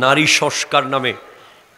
নারী সংস্কার নামে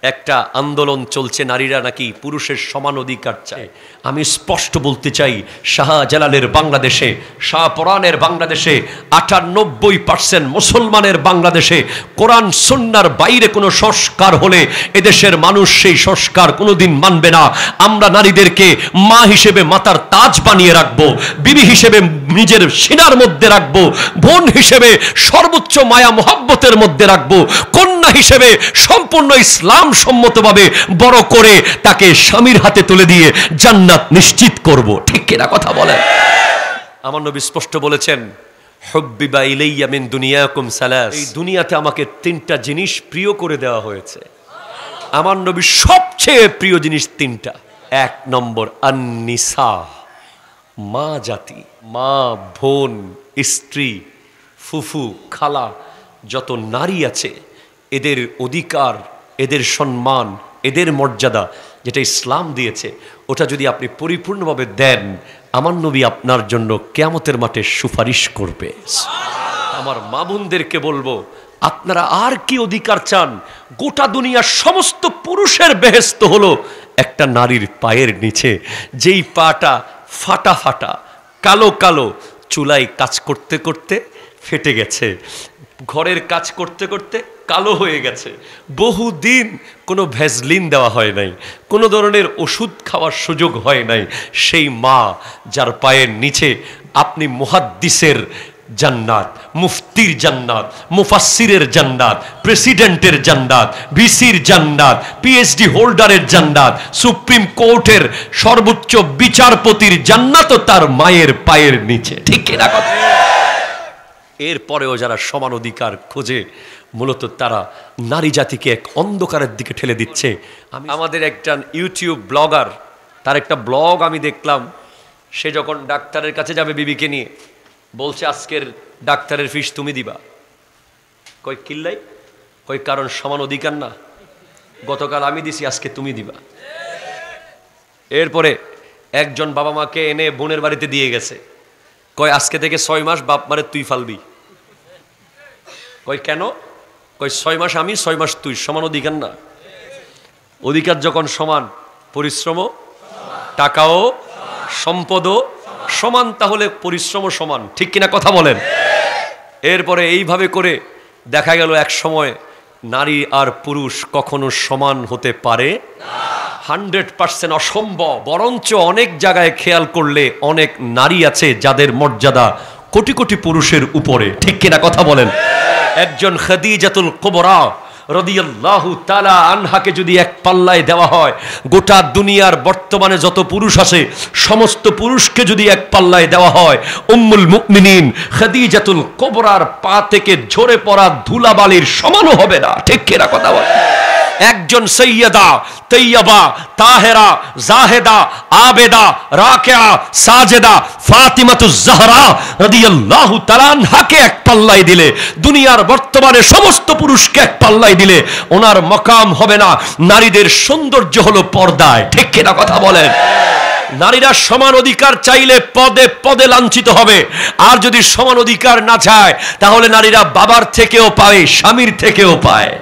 একটা আন্দোলন চলছে, নারীরা নাকি পুরুষের সমান অধিকার চায়। আমি স্পষ্ট বলতে চাই, শাহজালালের বাংলাদেশে, শাহপরানের বাংলাদেশে ৯৮% মুসলমানের বাংলাদেশে কোরআন সুন্নাহর বাইরে কোনো সংস্কার হলে এদেশের মানুষ সেই সংস্কার কোনোদিন মানবে না। আমরা নারীদেরকে মা হিসেবে মাতার তাজ বানিয়ে রাখবো, বিবি হিসেবে নিজের সিনার মধ্যে রাখবো, বোন হিসেবে সর্বোচ্চ মায়া মোহাব্বতের মধ্যে রাখবো, কন্যা হিসেবে সম্পূর্ণ ইসলাম সম্মতভাবে বড় করে তাকে স্বামীর হাতে তুলে দিয়ে জান্নাত নিশ্চিত করব। ঠিক কিনা কথা বলেন? আমার নবী স্পষ্ট বলেছেন, হুব্বিবা ইলাইয়া মিন দুনিয়াকুম সালাস, এই দুনিয়াতে আমাকে 3টা জিনিস প্রিয় করে দেওয়া হয়েছে। আমার নবীর সবচেয়ে প্রিয় জিনিস 3টা। 1 নম্বর আন-নিসা, মা জাতি, মা, বোন, স্ত্রী, ফুফু, খালা, যত নারী আছে এদের অধিকার, এদের সম্মান, এদের মর্যাদা যেটা ইসলাম দিয়েছে, ওটা যদি আপনি পরিপূর্ণভাবে দেন, আমার নবী আপনার জন্য কিয়ামতের মাঠে সুপারিশ করবে। আমার মা বোনদেরকে বলবো, আপনারা আর কি অধিকার চান? গোটা দুনিয়ার সমস্ত পুরুষের বেহেশত হলো একটা নারীর পায়ের নিচে, যেই পাটা ফাটা ফাটা, কালো কালো, চুলায় কাজ করতে করতে ফেটে গেছে, ঘরের কাজ করতে করতে কালো হয়ে গেছে, বহুদিন কোনো ভ্যাসলিন দেওয়া হয় নাই, কোনো ধরনের ওষুধ খাওয়ার সুযোগ হয় নাই, সেই মা যার পায়ের নিচে আপনি মুহাদ্দিসের জান্নাত, মুফতির জান্নাত, মুফাসসিরের জান্নাত, প্রেসিডেন্টের জান্নাত, ভিসির জান্নাত, পিএইচডি হোল্ডারের জান্নাত, সুপ্রিম কোর্টের সর্বোচ্চ বিচারপতির জান্নাতও তার মায়ের পায়ের নিচে। ঠিক কিনা কথা? এরপরেও যারা সমান অধিকার খোঁজে, মূলত তারা নারী জাতিকে এক অন্ধকারের দিকে ঠেলে দিচ্ছে। আমাদের একটা ইউটিউব ব্লগার, তার একটা ব্লগ আমি দেখলাম, সে যখন ডাক্তারের কাছে যাবে বিবিকে নিয়ে, বলছে আজকের ডাক্তারের ফিস তুমি দিবা। কই কিল্লাই? কই কারণ সমান অধিকার না, গতকাল আমি দিছি, আজকে তুমি দিবা। এরপরে একজন বাবা মাকে এনে বোনের বাড়িতে দিয়ে গেছে, কয় আজকে থেকে 6 মাস বাপ মারে তুই ফালবি। কই কেন? কই 6 মাস আমি, 6 মাস তুই, সমান অধিকার না? অধিকার যখন সমান, পরিশ্রমও, টাকাও, সম্পদও সমান, তাহলে পরিশ্রমও সমান। ঠিক কিনা কথা বলেন? এরপরে এইভাবে করে দেখা গেল এক সময় নারী আর পুরুষ কখনো সমান হতে পারে 100% অসম্ভব। বরঞ্চ অনেক জায়গায় খেয়াল করলে অনেক নারী আছে যাদের মর্যাদা কোটি কোটি পুরুষের উপরে। ঠিক কিনা কথা বলেন? একজন খাদিজাতুল কুবরা রাদিয়াল্লাহু তাআলা আনহাকে যদি এক পাল্লায় দেওয়া হয়, গোটা দুনিয়ার বর্তমানে যত পুরুষ আছে সমস্ত পুরুষকে যদি এক পাল্লায় দেওয়া হয়, উম্মুল মুমিনিন খাদিজাতুল কুবরার পা থেকে ঝরে পড়া ধুলাবালির সমানও হবে না। ঠিক কিনা কথা বলেন? একজন সৈয়দা, তৈয়বা, তাহেরা, জাহেদা, আবেদা, রাকিয়া, সাজেদা ফাতিমাতুজ জাহরা রাদিয়াল্লাহু তাআলা আনহাকে এক পাল্লায় দিলে, দুনিয়ার বর্তমানে সমস্ত পুরুষকে এক পাল্লায় দিলে ওনার মকাম হবে না। নারীদের সৌন্দর্য হলো পর্দায়। ঠিক কিনা কথা বলেন? নারীরা সমান অধিকার চাইলে পদে পদে লাঞ্ছিত হবে, আর যদি সমান অধিকার না চায় তাহলে নারীরা বাবার থেকেও পায়, স্বামীর থেকেও পায়।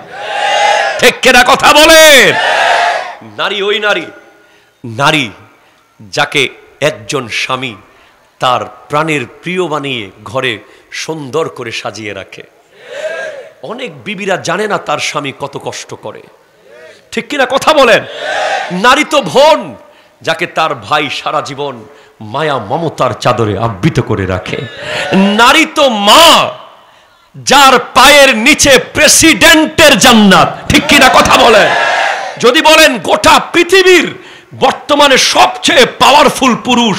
ঠিক কিনা কথা বলেন? নারী ওই নারী যাকে একজন স্বামী তার প্রাণের প্রিয় বানিয়ে ঘরে সুন্দর করে সাজিয়ে রাখে। অনেক বিবিরা জানে না তার স্বামী কত কষ্ট করে। ঠিক কিনা কথা বলেন? নারী তো বোন, যাকে তার ভাই সারা জীবন মায়া মমতার চাদরে আবৃত করে রাখে। নারী তো মা, যার পায়ের নিচে প্রেসিডেন্টের জান্নাত। ঠিক কিনা কথা বলেন? যদি বলেন গোটা পৃথিবীর বর্তমানে সবচেয়ে পাওয়ারফুল পুরুষ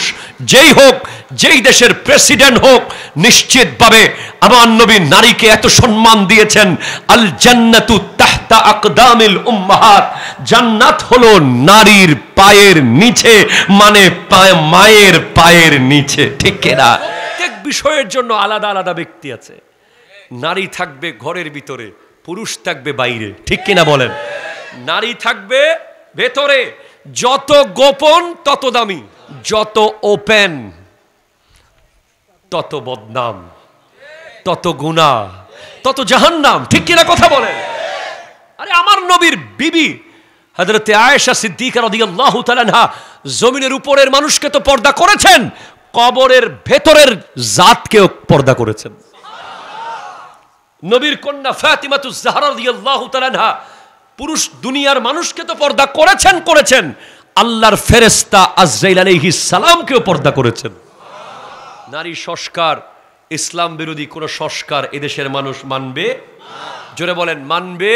যেই হোক, যেই দেশের প্রেসিডেন্ট হোক, নিশ্চিতভাবে আমার নবী নারীকে এত সম্মান দিয়েছেন, আল জান্নাতু তাহতা আকদামিল উম্মাহাত, জান্নাত হলো নারীর পায়ের নিচে, মানে মায়ের পায়ের নিচে। ঠিক কিনা? প্রত্যেক বিষয়ের জন্য আলাদা আলাদা ব্যক্তি আছে। নারী থাকবে ঘরের ভিতরে, পুরুষ থাকবে বাইরে। ঠিক কিনা বলেন? নারী থাকবে ভেতরে, যত গোপন তত দামি, যত ওপেন তত বদনাম, তত গুনাহ, তত জাহান্নাম। ঠিক কিনা কথা বলেন? নবীর বিবি হযরতে আয়েশা সিদ্দিকা রাদিয়াল্লাহু তাআলা আনহা জমিনের উপরের মানুষকে তো পর্দা করেছেন, কবরের ভেতরের জাতকেও পর্দা করেছেন। নবীর কন্যা ফাতিমাতুজ জাহরা রাদিয়াল্লাহু তাআলা আনহা পুরুষ দুনিয়ার মানুষকে তো পর্দা করেছেন, আল্লাহর ফেরেশতা আজরাইল আলাইহিস সালামকেও পর্দা করেছেন। নারী সংস্কার, ইসলাম বিরোধী কোন সংস্কার এদেশের মানুষ মানবে? জোরে বলেন, মানবে?